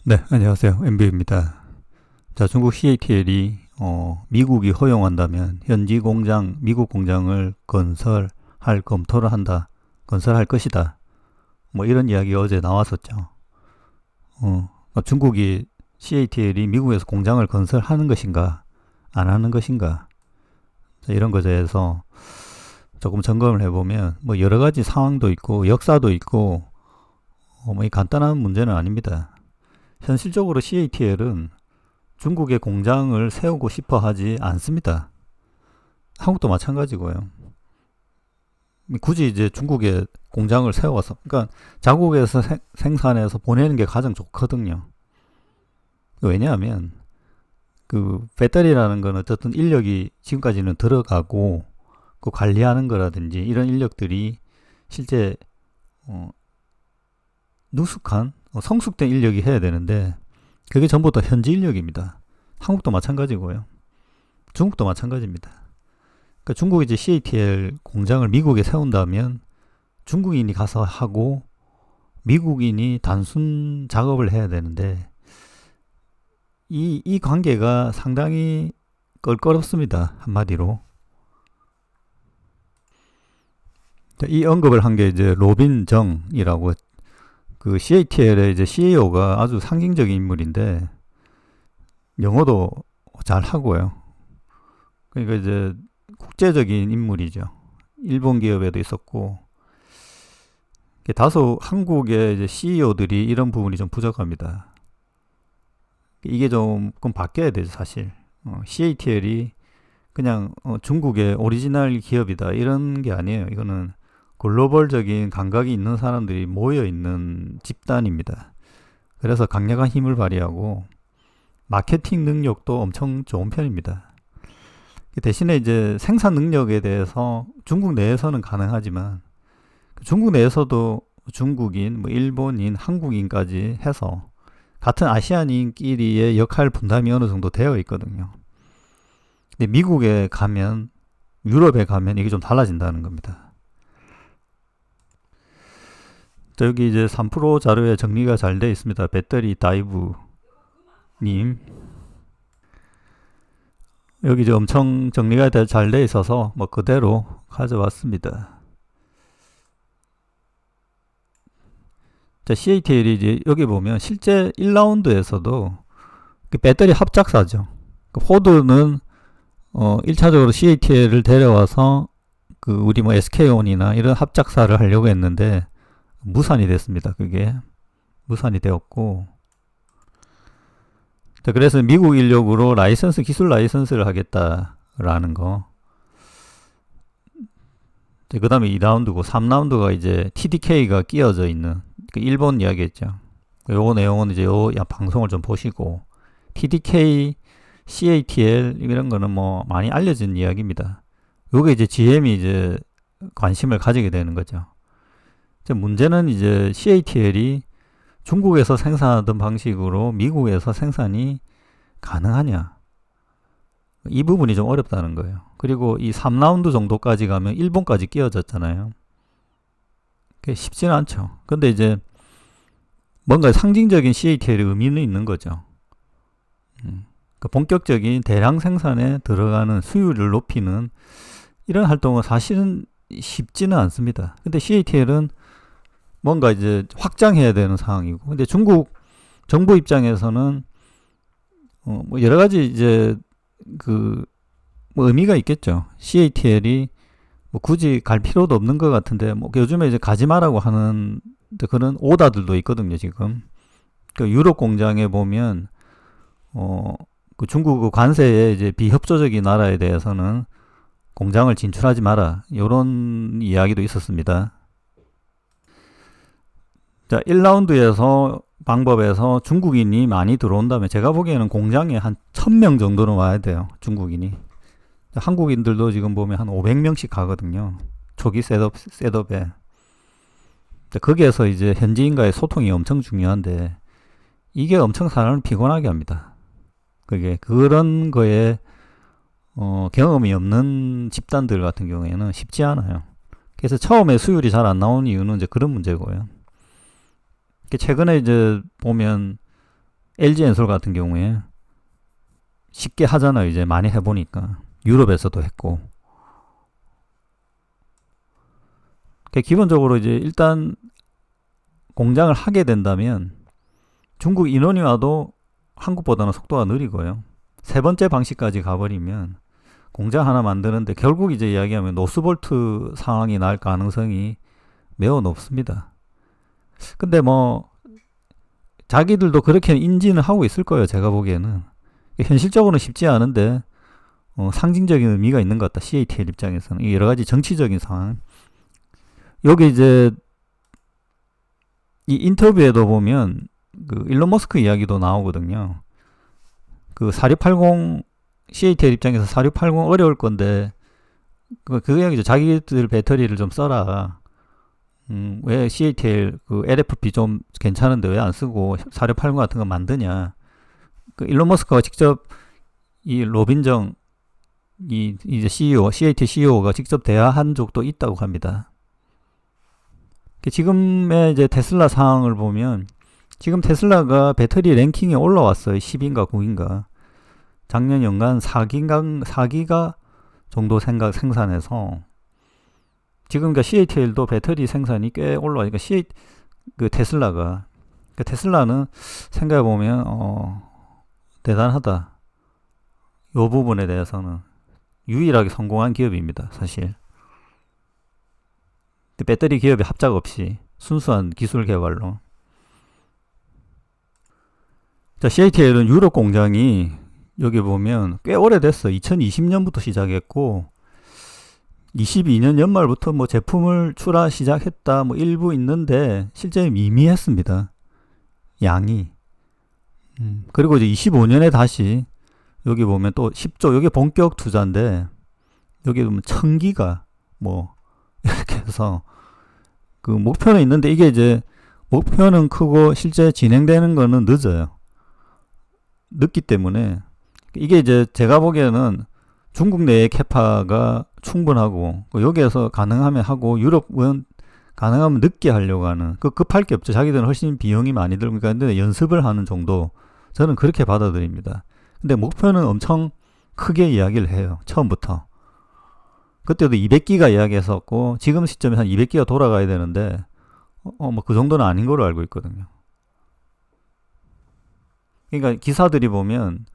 네, 안녕하세요. MB입니다. 자, 중국 CATL이 미국이 허용한다면 현지 공장, 미국 공장을 건설할 검토를 한다. 건설할 것이다. 뭐 이런 이야기가 어제 나왔었죠. 중국이 CATL이 미국에서 공장을 건설하는 것인가, 안 하는 것인가. 자, 이런 것에 대해서 조금 점검을 해보면 뭐 여러 가지 상황도 있고 역사도 있고 뭐 이 간단한 문제는 아닙니다. 현실적으로 CATL은 중국에 공장을 세우고 싶어 하지 않습니다. 한국도 마찬가지고요. 굳이 이제 중국에 공장을 세워서, 그러니까 자국에서 생산해서 보내는 게 가장 좋거든요. 왜냐하면 그 배터리라는 건 어쨌든 인력이 지금까지는 들어가고 그 관리하는 거라든지 이런 인력들이 실제 능숙한 성숙된 인력이 해야 되는데 그게 전부 다 현지 인력입니다. 한국도 마찬가지고요. 중국도 마찬가지입니다. 그러니까 중국이 이제 CATL 공장을 미국에 세운다면 중국인이 가서 하고 미국인이 단순 작업을 해야 되는데 이 관계가 상당히 껄끄럽습니다. 한마디로. 이 언급을 한 게 이제 로빈 정이라고 그 CATL의 이제 CEO가 아주 상징적인 인물인데 영어도 잘 하고요. 그러니까 이제 국제적인 인물이죠. 일본 기업에도 있었고 다소 한국의 이제 CEO들이 이런 부분이 좀 부족합니다. 이게 조금 바뀌어야 되죠, 사실. CATL이 그냥 중국의 오리지널 기업이다 이런 게 아니에요. 이거는 글로벌적인 감각이 있는 사람들이 모여 있는 집단입니다. 그래서 강력한 힘을 발휘하고 마케팅 능력도 엄청 좋은 편입니다. 대신에 이제 생산 능력에 대해서 중국 내에서는 가능하지만 중국 내에서도 중국인, 뭐 일본인, 한국인까지 해서 같은 아시아인끼리의 역할 분담이 어느 정도 되어 있거든요. 근데 미국에 가면, 유럽에 가면 이게 좀 달라진다는 겁니다. 자, 여기 이제 3프로 자료에 정리가 잘 되어 있습니다. 배터리 다이브 님. 여기 이제 엄청 정리가 잘 되어 있어서 뭐 그대로 가져왔습니다. 자, CATL이 이제 여기 보면 실제 1라운드에서도 배터리 합작사죠. 포드는 1차적으로 CATL을 데려와서 그 우리 뭐 SK온이나 이런 합작사를 하려고 했는데 무산이 됐습니다. 그게 무산이 되었고, 자, 그래서 미국 인력으로 기술 라이선스를 하겠다라는 거. 그 다음에 2라운드고 3라운드가 이제 TDK가 끼어져 있는 그 일본 이야기였죠. 요거 내용은 이제 요 방송을 좀 보시고, TDK, CATL 이런 거는 뭐 많이 알려진 이야기입니다. 요게 이제 GM이 이제 관심을 가지게 되는 거죠. 문제는 이제 CATL이 중국에서 생산하던 방식으로 미국에서 생산이 가능하냐. 이 부분이 좀 어렵다는 거예요. 그리고 이 3라운드 정도까지 가면 일본까지 끼어졌잖아요. 그게 쉽지는 않죠. 근데 이제 뭔가 상징적인 CATL의 의미는 있는 거죠. 그러니까 본격적인 대량 생산에 들어가는 수율을 높이는 이런 활동은 사실은 쉽지는 않습니다. 근데 CATL은 뭔가 이제 확장해야 되는 상황이고, 근데 중국 정부 입장에서는 뭐 여러 가지 이제 뭐 의미가 있겠죠. CATL이 뭐 굳이 갈 필요도 없는 것 같은데, 뭐 요즘에 이제 가지 마라고 하는 그런 오다들도 있거든요, 지금. 그 유럽 공장에 보면 그 중국 관세에 이제 비협조적인 나라에 대해서는 공장을 진출하지 마라, 이런 이야기도 있었습니다. 자, 1라운드에서 방법에서 중국인이 많이 들어온다면 제가 보기에는 공장에 한 1000명 정도는 와야 돼요. 중국인이. 한국인들도 지금 보면 한 500명씩 가거든요. 초기 셋업에. 거기에서 이제 현지인과의 소통이 엄청 중요한데 이게 엄청 사람을 피곤하게 합니다. 그게 그런 거에 경험이 없는 집단들 같은 경우에는 쉽지 않아요. 그래서 처음에 수율이 잘 안 나오는 이유는 이제 그런 문제고요. 최근에 이제 보면 LG엔솔 같은 경우에 쉽게 하잖아요. 이제 많이 해보니까. 유럽에서도 했고. 기본적으로 이제 일단 공장을 하게 된다면 중국 인원이 와도 한국보다는 속도가 느리고요. 세 번째 방식까지 가버리면 공장 하나 만드는데 결국 이제 이야기하면 노스볼트 상황이 날 가능성이 매우 높습니다. 근데 뭐 자기들도 그렇게 인지는 하고 있을 거예요. 제가 보기에는. 현실적으로는 쉽지 않은데 상징적인 의미가 있는 것 같다. CATL 입장에서는. 여러 가지 정치적인 상황. 여기 이제 이 인터뷰에도 보면 그 일론 머스크 이야기도 나오거든요. 그 4680 CATL 입장에서 4680 어려울 건데 그 이야기죠. 자기들 배터리를 좀 써라. 왜 CATL 그 LFP 좀 괜찮은데 왜 안 쓰고 4680 같은 거 만드냐. 그 일론 머스크가 직접 이 로빈정 이 이제 CEO, CATL CEO가 직접 대화한 적도 있다고 합니다. 지금의 이제 테슬라 상황을 보면 지금 테슬라가 배터리 랭킹에 올라왔어요. 10인가 9인가. 작년 연간 4기가 정도 생산해서 지금 CATL도 배터리 생산이 꽤 올라가니까 그 테슬라가 테슬라는 생각해 보면 대단하다. 이 부분에 대해서는 유일하게 성공한 기업입니다. 사실. 배터리 기업이 합작 없이 순수한 기술 개발로. 자, CATL은 유럽 공장이 여기 보면 꽤 오래됐어. 2020년부터 시작했고 22년 연말부터 뭐 제품을 출하 시작했다 뭐 일부 있는데 실제 미미했습니다. 양이. 그리고 이제 25년에 다시 여기 보면 또 10조 여기 본격 투자인데 여기 보면 1000기가 뭐 이렇게 해서 그 목표는 있는데 이게 이제 목표는 크고 실제 진행되는 거는 늦어요. 늦기 때문에 이게 이제 제가 보기에는 중국 내의 캐파가 충분하고 여기에서 가능하면 하고 유럽은 가능하면 늦게 하려고 하는 그 급할 게 없죠. 자기들은 훨씬 비용이 많이 들니까 근데 연습을 하는 정도 저는 그렇게 받아들입니다. 근데 목표는 엄청 크게 이야기를 해요. 처음부터. 그때도 200기가 이야기했었고 지금 시점에 한 200기가 돌아가야 되는데 뭐 그 정도는 아닌 걸로 알고 있거든요. 그러니까 기사들이 보면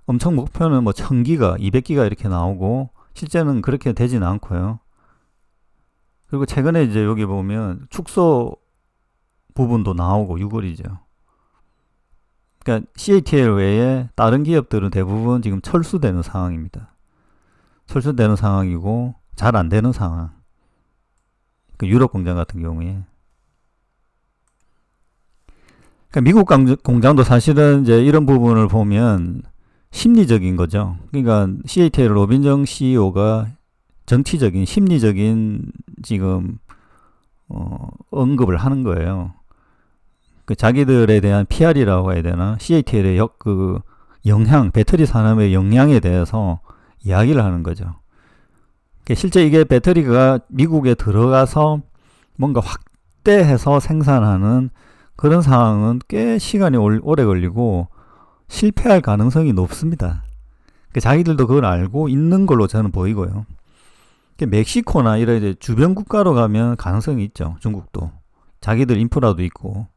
엄청 목표는 뭐 1000기가, 200기가 이렇게 나오고 실제는 그렇게 되진 않고요. 그리고 최근에 이제 여기 보면 축소 부분도 나오고 6월이죠. 그러니까 CATL 외에 다른 기업들은 대부분 지금 철수되는 상황입니다. 철수되는 상황이고 잘 안 되는 상황. 그 유럽 공장 같은 경우에. 그러니까 미국 공장도 사실은 이제 이런 부분을 보면 심리적인 거죠. 그러니까 CATL 로빈정 CEO가 정치적인 심리적인 지금 언급을 하는 거예요. 그 자기들에 대한 PR이라고 해야 되나? CATL의 그 영향, 배터리 산업의 영향에 대해서 이야기를 하는 거죠. 실제 이게 배터리가 미국에 들어가서 뭔가 확대해서 생산하는 그런 상황은 꽤 시간이 오래 걸리고 실패할 가능성이 높습니다. 자기들도 그걸 알고 있는 걸로 저는 보이고요. 멕시코나 이런 이제 주변 국가로 가면 가능성이 있죠. 중국도. 자기들 인프라도 있고.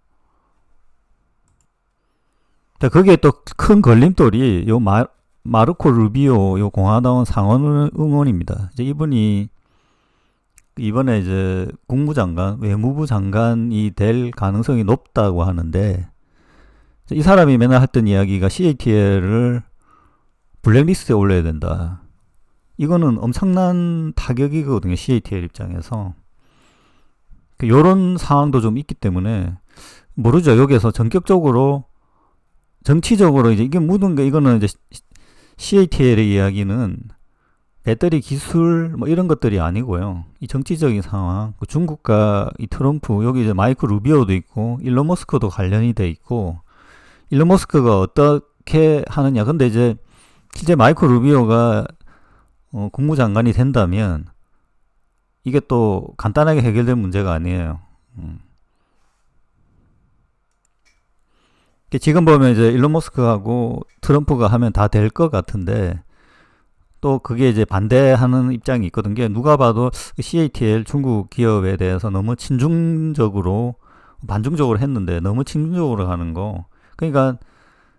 거기에 또 큰 걸림돌이 요 마르코 루비오 요 공화당 상원 의원입니다. 이제 이분이 이번에 이제 국무장관, 외무부 장관이 될 가능성이 높다고 하는데 이 사람이 맨날 했던 이야기가 CATL을 블랙리스트에 올려야 된다. 이거는 엄청난 타격이거든요. CATL 입장에서. 요런 상황도 좀 있기 때문에 모르죠. 여기에서 전격적으로 정치적으로 이제 이게 묻은 게 이거는 이제 CATL의 이야기는 배터리 기술 뭐 이런 것들이 아니고요. 이 정치적인 상황, 중국과 이 트럼프 여기 이제 마이크 루비오도 있고 일론 머스크도 관련이 돼 있고 일론 머스크가 어떻게 하느냐. 근데 이제 실제 마이크 루비오가 국무장관이 된다면 이게 또 간단하게 해결될 문제가 아니에요. 지금 보면 이제 일론 머스크하고 트럼프가 하면 다 될 것 같은데 또 그게 이제 반대하는 입장이 있거든요. 누가 봐도 CATL 중국 기업에 대해서 너무 친중적으로 반중적으로 했는데 너무 친중적으로 하는 거. 그러니까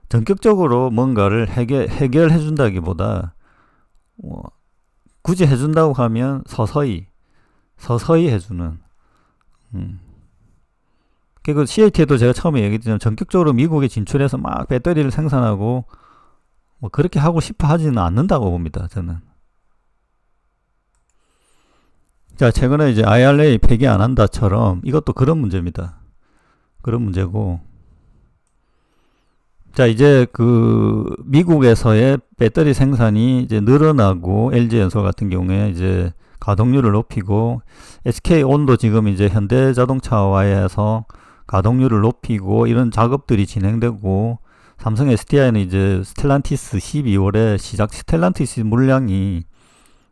전격적으로 뭔가를 해결해 준다기보다 굳이 해준다고 하면 서서히 해주는. 그 CATL도 제가 처음에 얘기했지만 전격적으로 미국에 진출해서 막 배터리를 생산하고 뭐 그렇게 하고 싶어 하지는 않는다고 봅니다. 저는. 자, 최근에 이제 IRA 폐기 안 한다처럼 이것도 그런 문제입니다. 그런 문제고. 자, 이제 그 미국에서의 배터리 생산이 이제 늘어나고 LG엔솔 같은 경우에 이제 가동률을 높이고 SK온도 지금 이제 현대자동차와에서 가동률을 높이고 이런 작업들이 진행되고 삼성 SDI는 이제 스텔란티스 12월에 시작 스텔란티스 물량이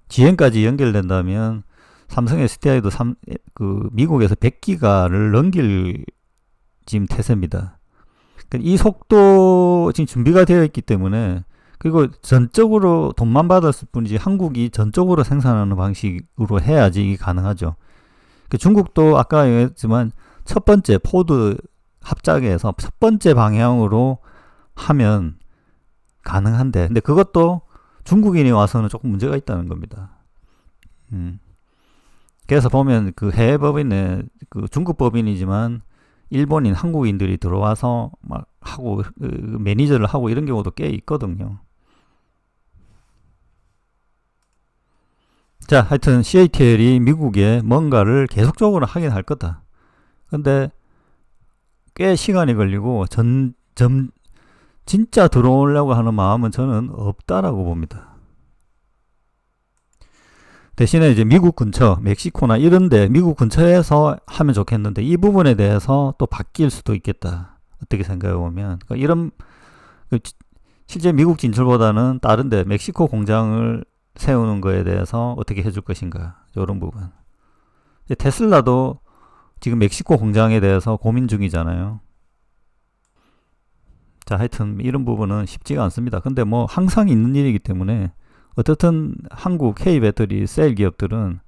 GM까지 연결된다면 삼성 SDI도 그 미국에서 100기가를 넘길 지금 태세입니다. 이 속도 지금 준비가 되어 있기 때문에 그리고 전적으로 돈만 받았을 뿐이지 한국이 전적으로 생산하는 방식으로 해야지 이게 가능하죠. 중국도 아까 얘기했지만 첫 번째 포드 합작에서 첫 번째 방향으로 하면 가능한데 근데 그것도 중국인이 와서는 조금 문제가 있다는 겁니다. 그래서 보면 그 해외 법인에 그 중국 법인이지만 일본인 한국인들이 들어와서 막 하고 매니저를 하고 이런 경우도 꽤 있거든요. 자, 하여튼 CATL이 미국에 뭔가를 계속적으로 하긴 할 거다. 근데 꽤 시간이 걸리고 진짜 들어오려고 하는 마음은 저는 없다라고 봅니다. 대신에 이제 미국 근처, 멕시코나 이런데 미국 근처에서 하면 좋겠는데 이 부분에 대해서 또 바뀔 수도 있겠다. 어떻게 생각해 보면 그러니까 이런 실제 미국 진출보다는 다른데 멕시코 공장을 세우는 거에 대해서 어떻게 해줄 것인가 이런 부분. 테슬라도 지금 멕시코 공장에 대해서 고민 중이잖아요. 자, 하여튼 이런 부분은 쉽지가 않습니다. 근데 뭐 항상 있는 일이기 때문에 어떻든 한국 K배터리 셀 기업들은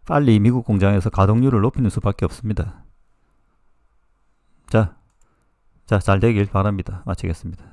빨리 미국 공장에서 가동률을 높이는 수밖에 없습니다. 자, 잘 되길 바랍니다. 마치겠습니다.